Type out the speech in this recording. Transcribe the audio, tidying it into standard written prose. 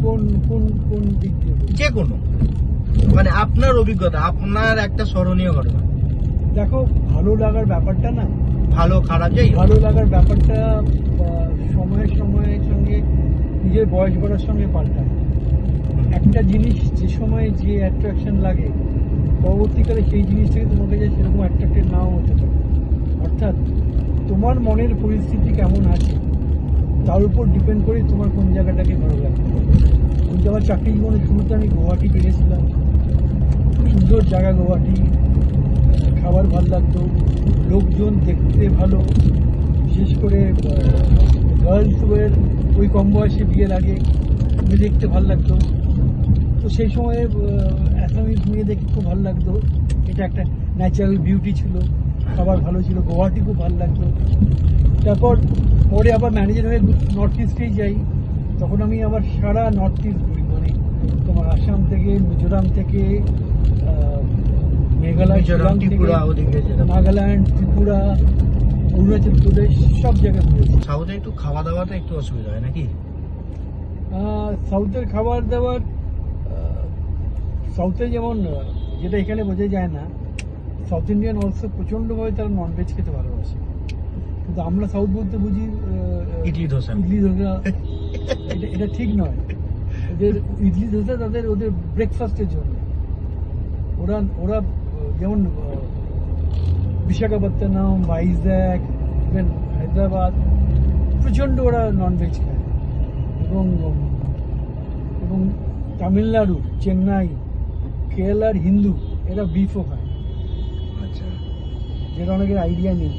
কোন কোন কোন দিক দিয়ে? যে কোনো, মানে আপনার অভিজ্ঞতা, আপনার একটা স্মরণীয় ঘটনা। দেখো, ভালো লাগার ব্যাপারটা না, ভালো খারাপ যাই হোক। ভালো লাগার ব্যাপারটা সময়ের সঙ্গে নিজের বয়স বাড়ার সঙ্গে পাল্টায়। একটা জিনিস যে সময় যে অ্যাট্রাকশন লাগে, পরবর্তীকালে সেই জিনিস থেকে তোমার কাছে সেরকম অ্যাট্রাক্টেড নাও হতে পারে। অর্থাৎ তোমার মনের পরিস্থিতি কেমন আছে তার উপর ডিপেন্ড করে তোমার কোন জায়গাটাকে ভালো লাগে। কিন্তু আমার চাকরি জীবনের শুরুতে আমি গুয়াহাটি গিয়েছিলাম। সুন্দর জায়গা গুয়াহাটি, খাবার ভালো লাগতো, লোকজন দেখতে ভালো, বিশেষ করে গার্লসদের ওই কম বয়সে বিয়ের আগে দেখতে ভালো লাগতো। তো সেই সময়ে অ্যাসামিজ মেয়ে দেখে খুব ভালো লাগতো। এটা একটা ন্যাচারাল বিউটি ছিল, খাবার ভালো ছিল, গুয়াহাটি খুব ভালো লাগতো। তারপর পরে আবার ম্যানেজার হয়ে নর্থ ইস্টেই যাই। তখন আমি আবার সারা নর্থ ইস্ট ঘুরি, মানে তোমার আসাম থেকে, মিজোরাম থেকে, মেঘালয়, ত্রিপুরা, ওদিকে যেটা নাগাল্যান্ড, ত্রিপুরা, অরুণাচল প্রদেশ, সব জায়গায় ঘুরেছি। সাউথে একটু খাওয়া দাওয়াটা একটু অসুবিধা হয় নাকি? সাউথের খাবার দাবার, সাউথে যেমন যেটা এখানে বোঝা যায় না, সাউথ ইন্ডিয়ান অলসো প্রচণ্ডভাবে তারা ননভেজ খেতে ভালোবাসে। কিন্তু আমরা সাউথ বলতে বুঝি ইডলি ধোসা। এটা ঠিক নয়। ওদের ইডলি ধোসা ওদের ব্রেকফাস্টের জন্য। ওরা যেমন বিশাখাপত্তনম, ভাইজ্যাগ, ইভেন হায়দ্রাবাদ, প্রচণ্ড ওরা ননভেজ খায়। এবং তামিলনাড়ু, চেন্নাই, কেরালার হিন্দু, এরা বিফও খায়, আচ্ছা, যেটা অনেকের আইডিয়া নেই।